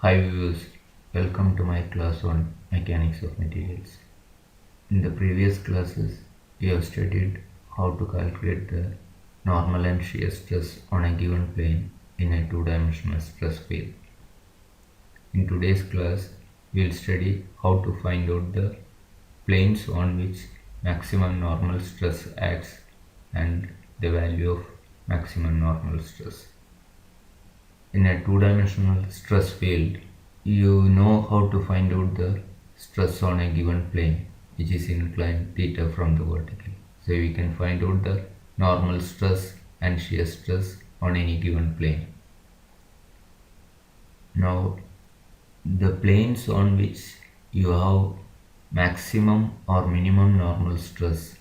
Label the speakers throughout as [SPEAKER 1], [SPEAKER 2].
[SPEAKER 1] Hi viewers, welcome to my class on mechanics of materials. In the previous classes, we have studied how to calculate the normal and shear stress on a given plane in a two-dimensional stress field. In today's class, we will study how to find out the planes on which maximum normal stress acts and the value of maximum normal stress. In a two-dimensional stress field, you know how to find out the stress on a given plane which is inclined theta from the vertical. So we can find out the normal stress and shear stress on any given plane. Now the planes on which you have maximum or minimum normal stress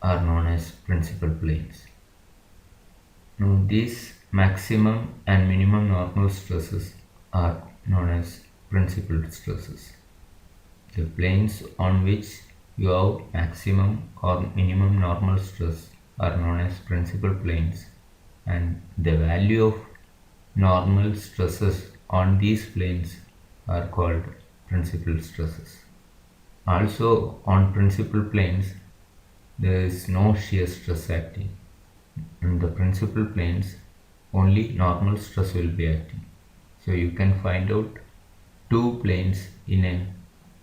[SPEAKER 1] are known as principal planes. Now these maximum and minimum normal stresses are known as principal stresses. The planes on which you have maximum or minimum normal stress are known as principal planes, and the value of normal stresses on these planes are called principal stresses. Also on principal planes there is no shear stress acting. In the principal planes only normal stress will be acting. So you can find out two planes in a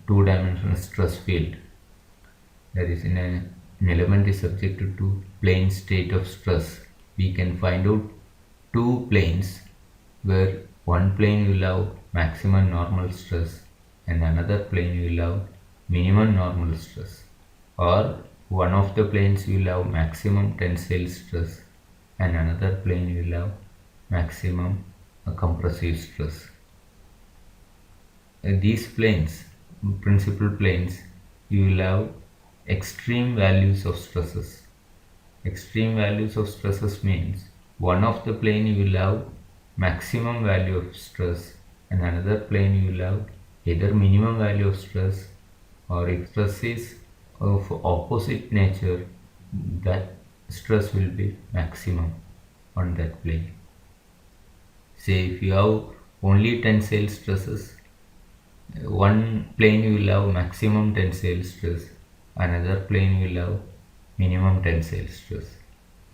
[SPEAKER 1] two-dimensional stress field. That is, in an element is subjected to plane state of stress, we can find out two planes where one plane will have maximum normal stress and another plane will have minimum normal stress, or one of the planes will have maximum tensile stress and another plane will have maximum compressive stress. These planes, principal planes, you will have extreme values of stresses. Extreme values of stresses means one of the plane you will have maximum value of stress and another plane you will have either minimum value of stress, or if stress is of opposite nature, that stress will be maximum on that plane. Say if you have only tensile stresses, one plane you will have maximum tensile stress, another plane will have minimum tensile stress.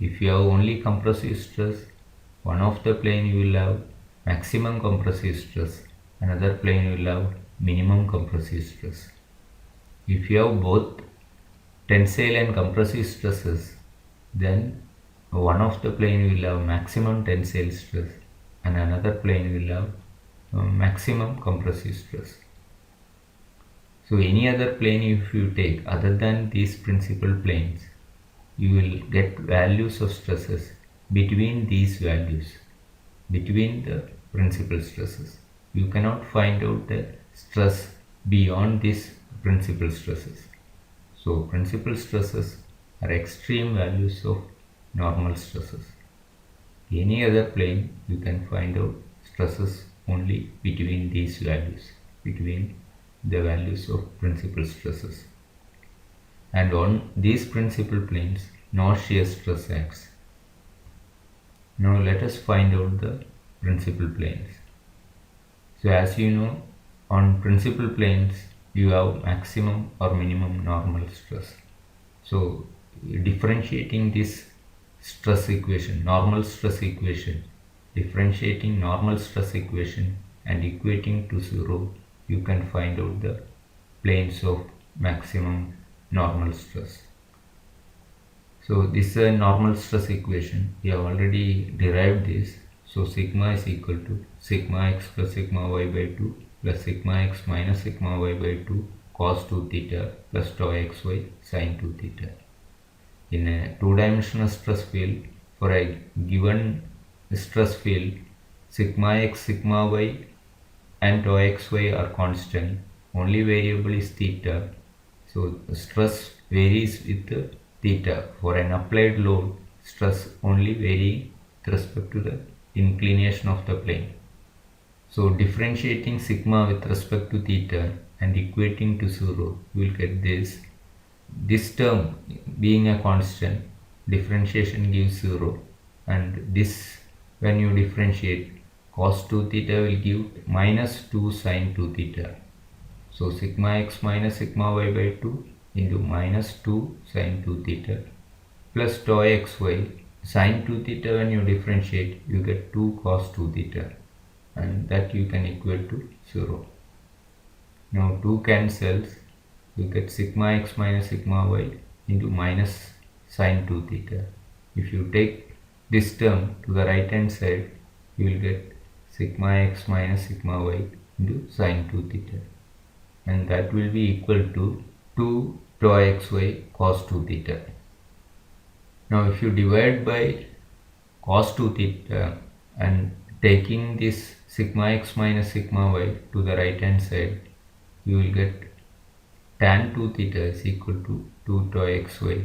[SPEAKER 1] If you have only compressive stress, one of the plane you will have maximum compressive stress, another plane will have minimum compressive stress. If you have both tensile and compressive stresses, then one of the plane will have maximum tensile stress and another plane will have maximum compressive stress. So any other plane if you take other than these principal planes, you will get values of stresses between these values, between the principal stresses. You cannot find out the stress beyond these principal stresses. So principal stresses are extreme values of normal stresses. Any other plane you can find out stresses only between these values, between the values of principal stresses. And on these principal planes no shear stress acts. Now let us find out the principal planes. So as you know, on principal planes you have maximum or minimum normal stress. So differentiating this stress equation, normal stress equation, differentiating normal stress equation and equating to 0, you can find out the planes of maximum normal stress. So this is a normal stress equation. We have already derived this. So sigma is equal to sigma x plus sigma y by 2 plus sigma x minus sigma y by 2 cos 2 theta plus tau xy sin 2 theta. In a two-dimensional stress field, for a given stress field, sigma x, sigma y and tau xy are constant. Only variable is theta. So stress varies with theta. For an applied load, stress only varies with respect to the inclination of the plane. So differentiating sigma with respect to theta and equating to 0, you will get this. This term being a constant, differentiation gives 0, and this when you differentiate cos 2 theta will give minus 2 sin 2 theta. So sigma x minus sigma y by 2 into minus 2 sin 2 theta plus tau xy. Sin 2 theta, when you differentiate, you get 2 cos 2 theta, and that you can equate to 0. Now 2 cancels, you get sigma x minus sigma y into minus sin 2 theta. If you take this term to the right hand side, you will get sigma x minus sigma y into sin 2 theta, and that will be equal to 2 tau xy cos 2 theta. Now if you divide by cos 2 theta and taking this sigma x minus sigma y to the right hand side, you will get tan 2 theta is equal to 2 tau xy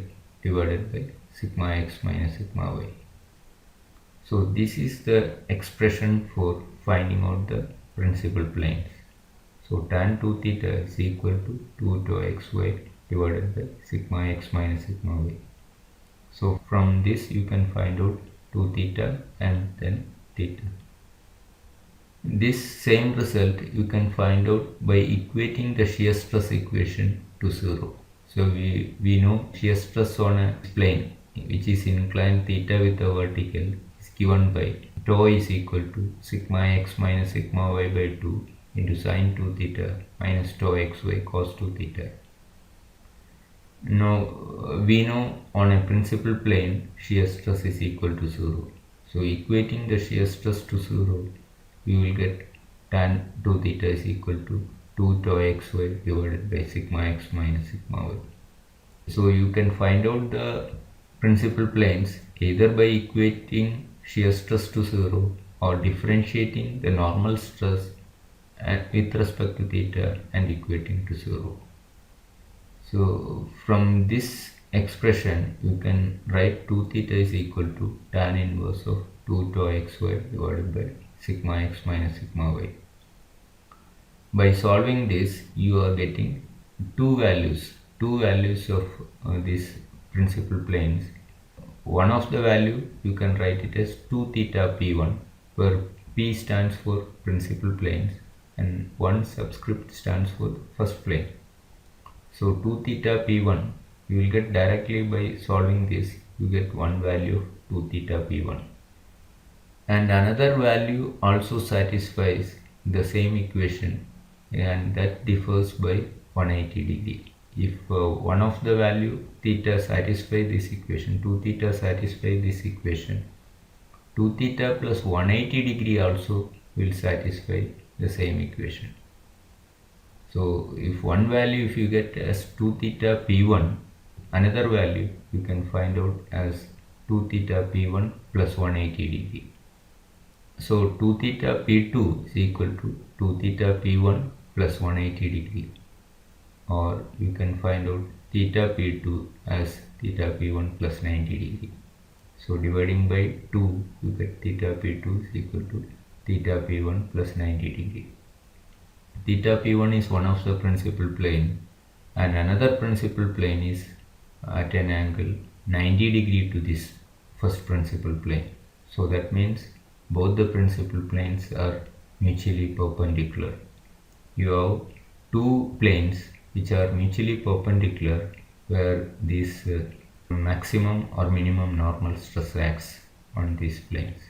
[SPEAKER 1] divided by sigma x minus sigma y. So this is the expression for finding out the principal planes. So tan 2 theta is equal to 2 tau xy divided by sigma x minus sigma y. So from this you can find out 2 theta and then theta. This same result you can find out by equating the shear stress equation to 0. So we know shear stress on a plane which is inclined theta with a vertical is given by tau is equal to sigma x minus sigma y by 2 into sin 2 theta minus tau xy cos 2 theta. Now we know on a principal plane shear stress is equal to 0. So equating the shear stress to 0, you will get tan 2 theta is equal to 2 tau xy divided by sigma x minus sigma y. So you can find out the principal planes either by equating shear stress to 0 or differentiating the normal stress with respect to theta and equating to 0. So from this expression you can write 2 theta is equal to tan inverse of 2 tau xy divided by sigma x minus sigma y. By solving this, you are getting two values of these principal planes. One of the value you can write it as 2 theta p1, where p stands for principal planes and one subscript stands for the first plane. So 2 theta p1 you will get directly by solving this, you get one value of 2 theta p1. And another value also satisfies the same equation, and that differs by 180 degree. If one of the value theta satisfy this equation, 2 theta satisfy this equation, 2 theta plus 180 degree also will satisfy the same equation. So if one value if you get as 2 theta p1, another value you can find out as 2 theta p1 plus 180 degree. So 2 theta p2 is equal to 2 theta p1 plus 180 degree, or you can find out theta p2 as theta p1 plus 90 degree. So dividing by 2 you get theta p2 is equal to theta p1 plus 90 degree. Theta p1 is one of the principal plane and another principal plane is at an angle 90 degree to this first principal plane. So that means both the principal planes are mutually perpendicular. You have two planes which are mutually perpendicular where this maximum or minimum normal stress acts on these planes.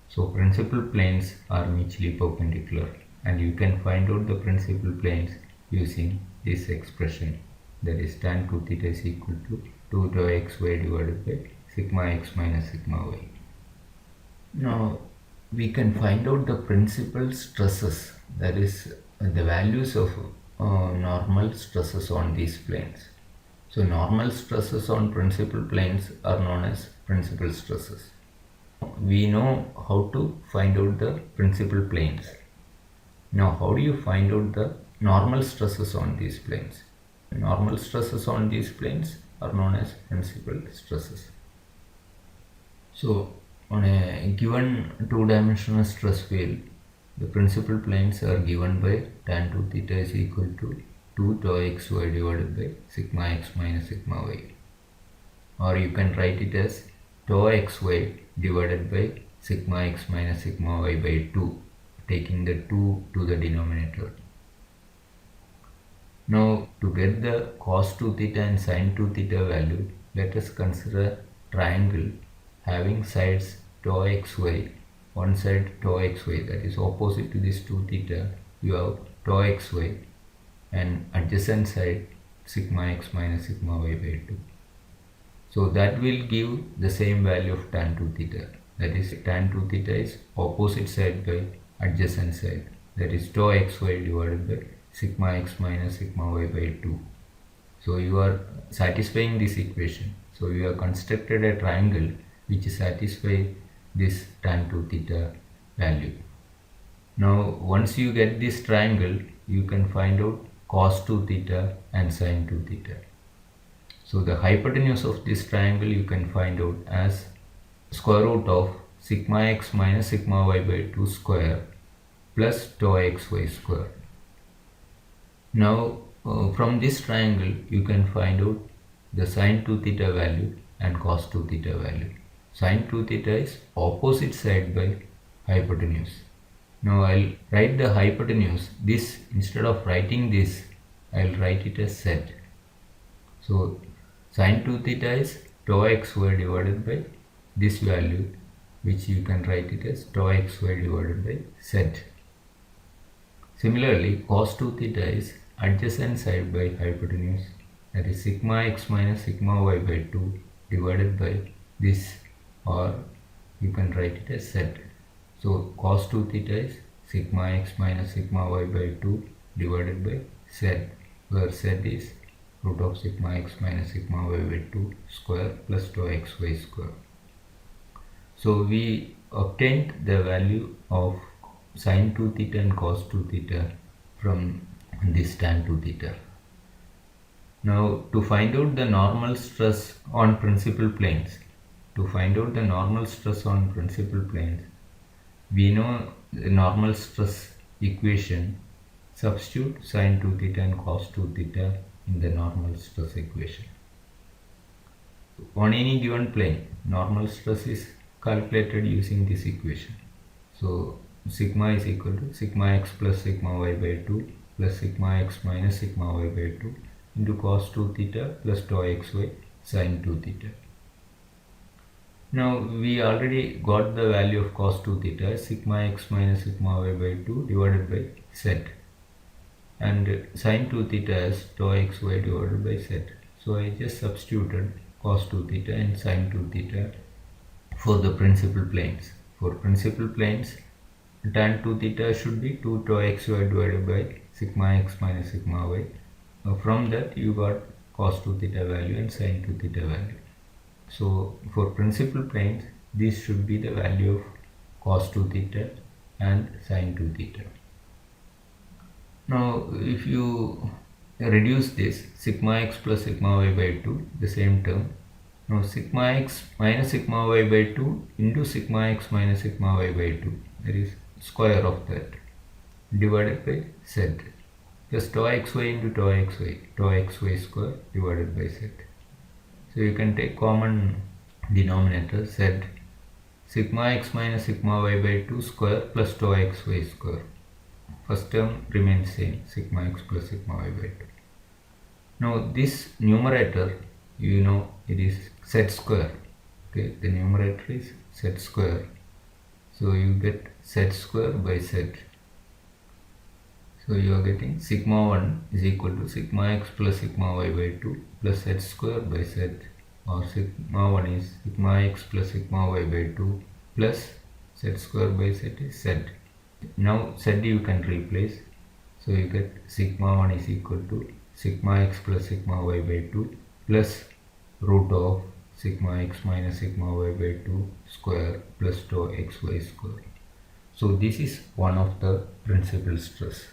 [SPEAKER 1] So principal planes are mutually perpendicular, and you can find out the principal planes using this expression, that is tan 2 theta is equal to 2 tau xy divided by sigma x minus sigma y. Now we can find out the principal stresses, that is the values of normal stresses on these planes. So normal stresses on principal planes are known as principal stresses. We know how to find out the principal planes. Now how do you find out the normal stresses on these planes? Normal stresses on these planes are known as principal stresses. So on a given two-dimensional stress field, the principal planes are given by tan 2 theta is equal to 2 tau xy divided by sigma x minus sigma y, or you can write it as tau xy divided by sigma x minus sigma y by 2, taking the 2 to the denominator. Now to get the cos 2 theta and sin 2 theta value, let us consider a triangle having sides tau xy, one side tau xy, that is opposite to this 2 theta, you have tau xy, and adjacent side sigma x minus sigma y by 2. So that will give the same value of tan 2 theta, that is tan 2 theta is opposite side by adjacent side, that is tau xy divided by sigma x minus sigma y by 2. So you are satisfying this equation. So you have constructed a triangle which satisfies this tan 2 theta value. Now once you get this triangle, you can find out cos 2 theta and sin 2 theta. So the hypotenuse of this triangle you can find out as square root of sigma x minus sigma y by 2 square plus tau xy square. Now from this triangle you can find out the sin 2 theta value and cos 2 theta value. Sin 2 theta is opposite side by hypotenuse. Now I'll write the hypotenuse. This, instead of writing this, I'll write it as z. So sin 2 theta is tau xy divided by this value, which you can write it as tau xy divided by z. Similarly, cos 2 theta is adjacent side by hypotenuse, that is sigma x minus sigma y by 2 divided by this, or you can write it as z. So cos 2 theta is sigma x minus sigma y by 2 divided by z, where z is root of sigma x minus sigma y by 2 square plus tau xy square. So we obtained the value of sin 2 theta and cos 2 theta from this tan 2 theta. Now to find out the normal stress on principal planes, we know the normal stress equation. Substitute sin 2 theta and cos 2 theta in the normal stress equation. On any given plane, normal stress is calculated using this equation. So sigma is equal to sigma x plus sigma y by 2 plus sigma x minus sigma y by 2 into cos 2 theta plus tau xy sin 2 theta. Now we already got the value of cos 2 theta as sigma x minus sigma y by 2 divided by z, and sin 2 theta as tau xy divided by z. So I just substituted cos 2 theta and sin 2 theta for the principal planes. For principal planes, tan 2 theta should be 2 tau xy divided by sigma x minus sigma y. From that you got cos 2 theta value and sin 2 theta value. So for principal planes, this should be the value of cos 2 theta and sin 2 theta. Now if you reduce this sigma x plus sigma y by 2, the same term. Now sigma x minus sigma y by 2 into sigma x minus sigma y by 2, that is square of that, divided by z, plus tau xy into tau xy square divided by z. So you can take common denominator z, sigma x minus sigma y by 2 square plus tau xy square. First term remains same, sigma x plus sigma y by 2. Now this numerator, you know, it is z square. Okay, the numerator is z square. So you get z square by z. So you are getting sigma 1 is equal to sigma x plus sigma y by 2 plus z square by z, or sigma 1 is sigma x plus sigma y by 2 plus z square by z is z. Now z you can replace. So you get sigma 1 is equal to sigma x plus sigma y by 2 plus root of sigma x minus sigma y by 2 square plus tau xy square. So this is one of the principal stress.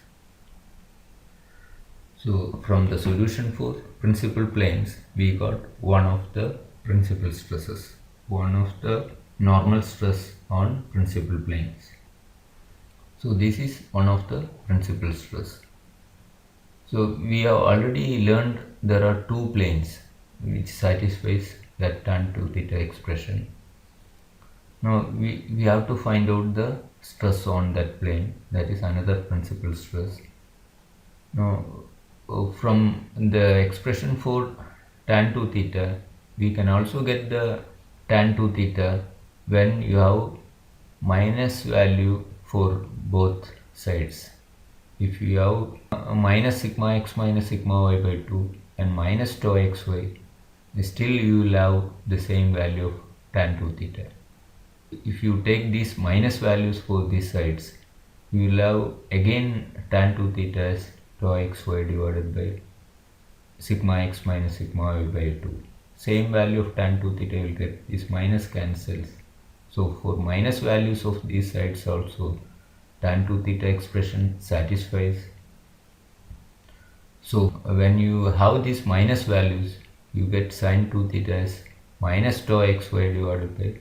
[SPEAKER 1] So from the solution for principal planes, we got one of the principal stresses, one of the normal stress on principal planes. So this is one of the principal stress. So we have already learned there are two planes which satisfies that tan 2 theta expression. Now we have to find out the stress on that plane, that is another principal stress. Now from the expression for tan 2 theta, we can also get the tan 2 theta when you have minus value for both sides. If you have minus sigma x minus sigma y by 2 and minus tau xy, still you will have the same value of tan 2 theta. If you take these minus values for these sides, you will have again tan 2 theta as tau xy divided by sigma x minus sigma y by 2. Same value of tan 2 theta you will get. This minus cancels. So for minus values of these sides also, tan 2 theta expression satisfies. So when you have these minus values, you get sin 2 theta as minus tau xy divided by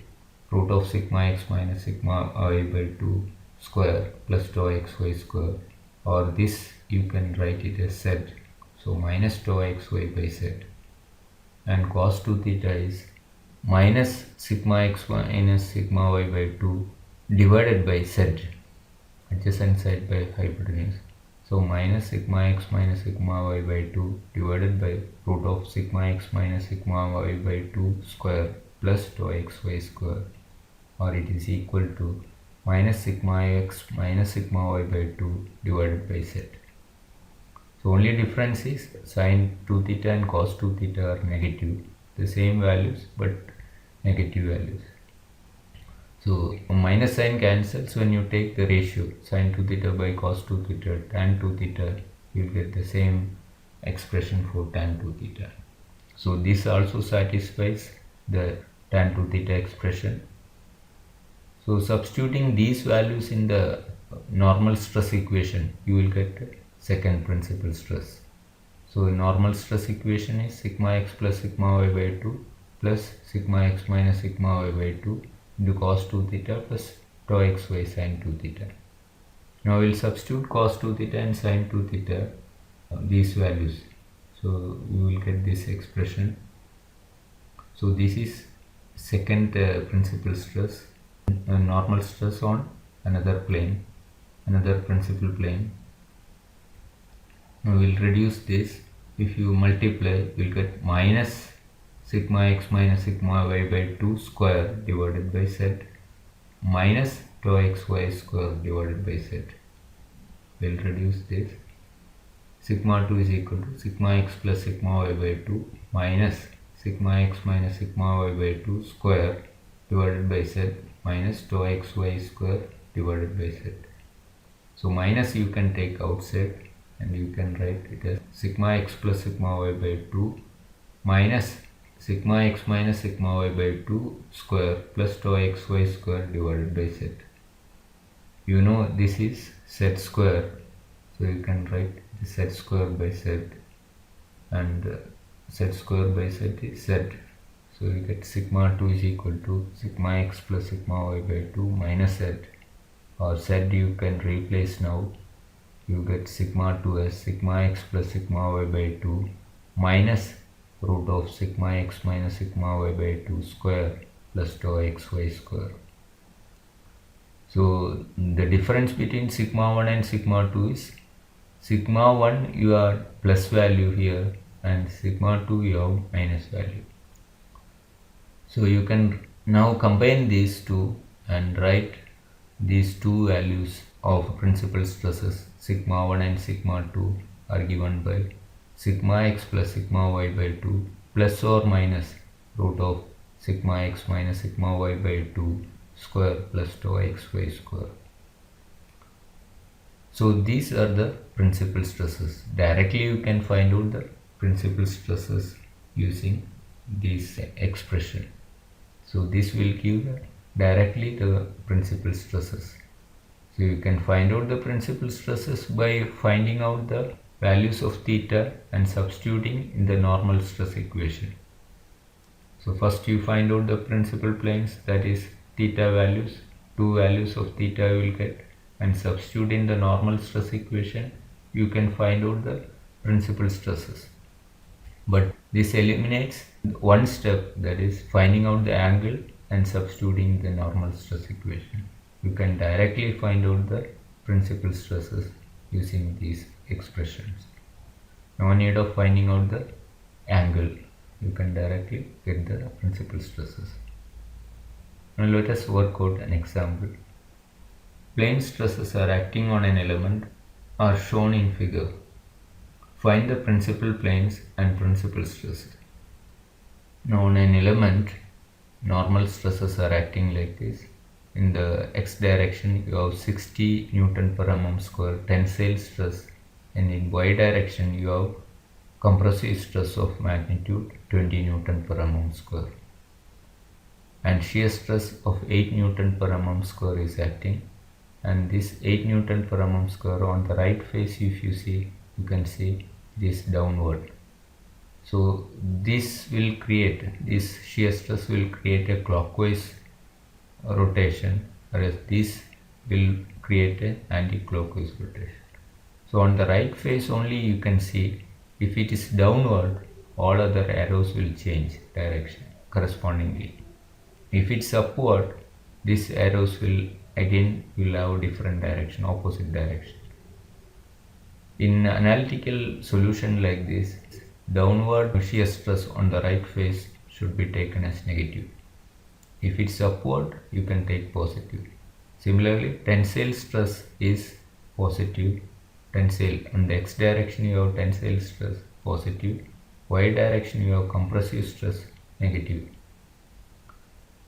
[SPEAKER 1] root of sigma x minus sigma y by 2 square plus tau xy square, or this you can write it as z. So minus tau xy by z, and cos 2 theta is minus sigma x minus sigma y by 2 divided by z, adjacent side by hypotenuse. So minus sigma x minus sigma y by 2 divided by root of sigma x minus sigma y by 2 square plus tau xy square, or it is equal to minus sigma x minus sigma y by 2 divided by z. So only difference is sin 2 theta and cos 2 theta are negative, the same values but negative values. So minus sign cancels when you take the ratio sin 2 theta by cos 2 theta tan 2 theta, you will get the same expression for tan 2 theta. So this also satisfies the tan 2 theta expression. So substituting these values in the normal stress equation, you will get second principal stress. So the normal stress equation is sigma x plus sigma y by 2 plus sigma x minus sigma y by 2 into cos 2 theta plus tau xy sin 2 theta. Now we will substitute cos 2 theta and sin 2 theta, these values. So you will get this expression. So this is second principal stress, normal stress on another plane, another principal plane. Now we will reduce this. If you multiply, you will get minus sigma x minus sigma y by 2 square divided by z minus tau xy square divided by z. We will reduce this. Sigma 2 is equal to sigma x plus sigma y by 2 minus sigma x minus sigma y by 2 square divided by z minus tau xy square divided by z. So minus you can take outside and you can write it as sigma x plus sigma y by 2 minus sigma x minus sigma y by 2 square plus tau xy square divided by z. You know this is z square, so you can write z square by z, and z square by z is z. So you get sigma 2 is equal to sigma x plus sigma y by 2 minus z, or z you can replace now. You get sigma 2 as sigma x plus sigma y by 2 minus root of sigma x minus sigma y by 2 square plus tau xy square. So the difference between sigma 1 and sigma 2 is sigma 1 you are plus value here and sigma 2 you have minus value. So you can now combine these two and write these two values of principal stresses sigma 1 and sigma 2 are given by sigma x plus sigma y by 2 plus or minus root of sigma x minus sigma y by 2 square plus tau xy square. So these are the principal stresses. Directly you can find out the principal stresses using this expression. So this will give directly the principal stresses. So you can find out the principal stresses by finding out the values of theta and substituting in the normal stress equation. So first you find out the principal planes, that is theta values, two values of theta you will get, and substitute in the normal stress equation, you can find out the principal stresses. But this eliminates one step, that is finding out the angle and substituting the normal stress equation. You can directly find out the principal stresses using these expressions. No need of finding out the angle. You can directly get the principal stresses. Now let us work out an example. Plane stresses are acting on an element are shown in figure. Find the principal planes and principal stresses. Now on an element, normal stresses are acting like this. In the x direction you have 60 Newton per mm square tensile stress, and in y direction you have compressive stress of magnitude 20 Newton per mm square, and shear stress of 8 Newton per mm square is acting, and this 8 Newton per mm square on the right face, if you see, you can see this downward. So this shear stress will create a clockwise rotation, whereas this will create an anti-clockwise rotation. So on the right face only you can see, if it is downward, all other arrows will change direction correspondingly. If it's upward, these arrows will have different direction, opposite direction. In analytical solution like this, downward shear stress on the right face should be taken as negative. If it's upward, you can take positive. Similarly, tensile stress is positive. Tensile, in the x direction you have tensile stress positive, y direction you have compressive stress negative.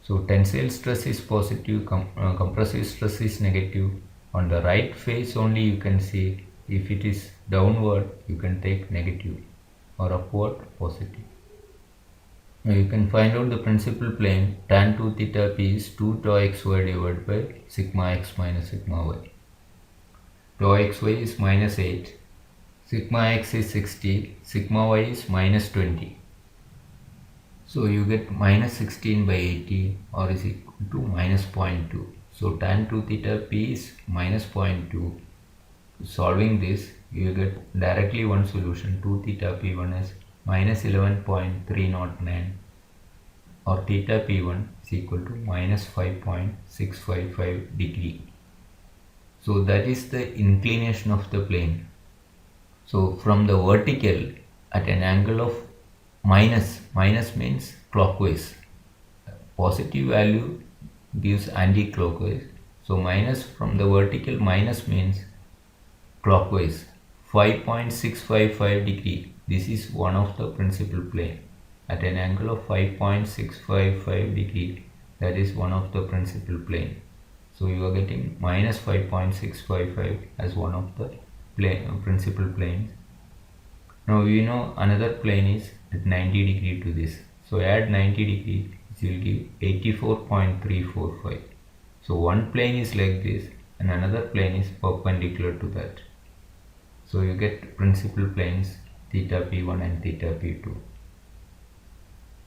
[SPEAKER 1] So tensile stress is positive, compressive stress is negative. On the right face only you can see, if it is downward you can take negative, or upward positive. Now you can find out the principal plane. Tan 2 theta p is 2 tau xy divided by sigma x minus sigma y. Tau xy is minus 8, sigma x is 60, sigma y is minus 20. So you get minus 16 by 80, or is equal to minus 0.2. So tan 2 theta p is minus 0.2. Solving this, you get directly one solution. 2 theta p1 is minus 11.309, or theta p1 is equal to minus 5.655 degree. So that is the inclination of the plane. So from the vertical at an angle of minus means clockwise, positive value gives anti-clockwise. So minus from the vertical, minus means clockwise, 5.655 degree. This is one of the principal plane at an angle of 5.655 degree. That is one of the principal plane. So you are getting minus 5.655 as one of the principal planes. Now we know another plane is at 90 degree to this. So add 90 degree, it will give 84.345. So one plane is like this and another plane is perpendicular to that. So you get principal planes theta p1 and theta p2.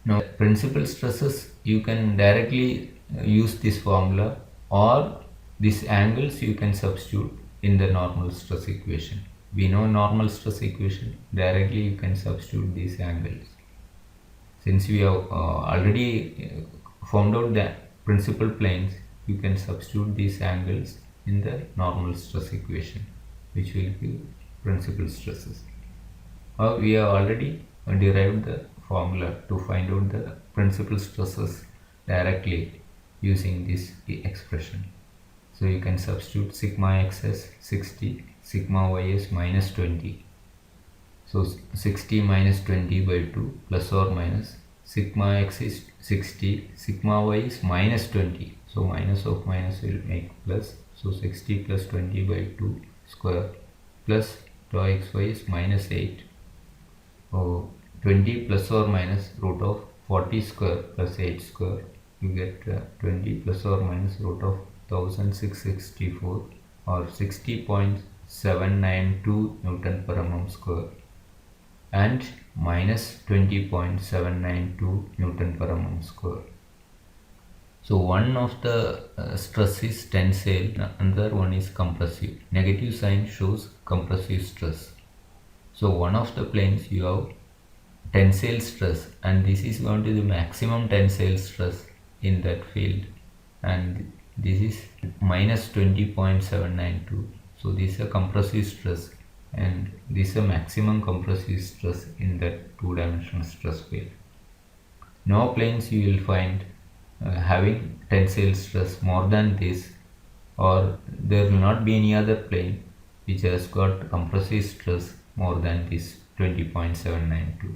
[SPEAKER 1] Now principal stresses, you can directly use this formula, or these angles you can substitute in the normal stress equation. We know normal stress equation, directly you can substitute these angles. Since we have already found out the principal planes, you can substitute these angles in the normal stress equation, which will give principal stresses. We have already derived the formula to find out the principal stresses directly using this expression. So you can substitute sigma x as 60, sigma y is minus 20. So 60 minus 20 by 2 plus or minus, sigma x is 60, sigma y is minus 20. So minus of minus will make plus. So 60 plus 20 by 2 square plus tau xy is minus 8. 20 plus or minus root of 40 square plus 8 square. You get 20 plus or minus root of 1664, or 60.792 Newton per mm square, and minus 20.792 Newton per mm square. So one of the stress is tensile, another one is compressive. Negative sign shows compressive stress. So one of the planes you have tensile stress, and this is going to be the maximum tensile stress, in that field, and this is minus 20.792. so this is a compressive stress, and this is a maximum compressive stress in that two-dimensional stress field. No planes you will find having tensile stress more than this, or there will not be any other plane which has got compressive stress more than this 20.792.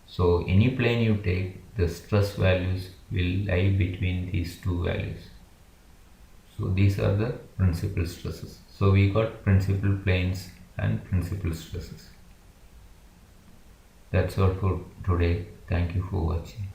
[SPEAKER 1] So any plane you take, the stress values will lie between these two values. So these are the principal stresses. So we got principal planes and principal stresses. That's all for today. Thank you for watching.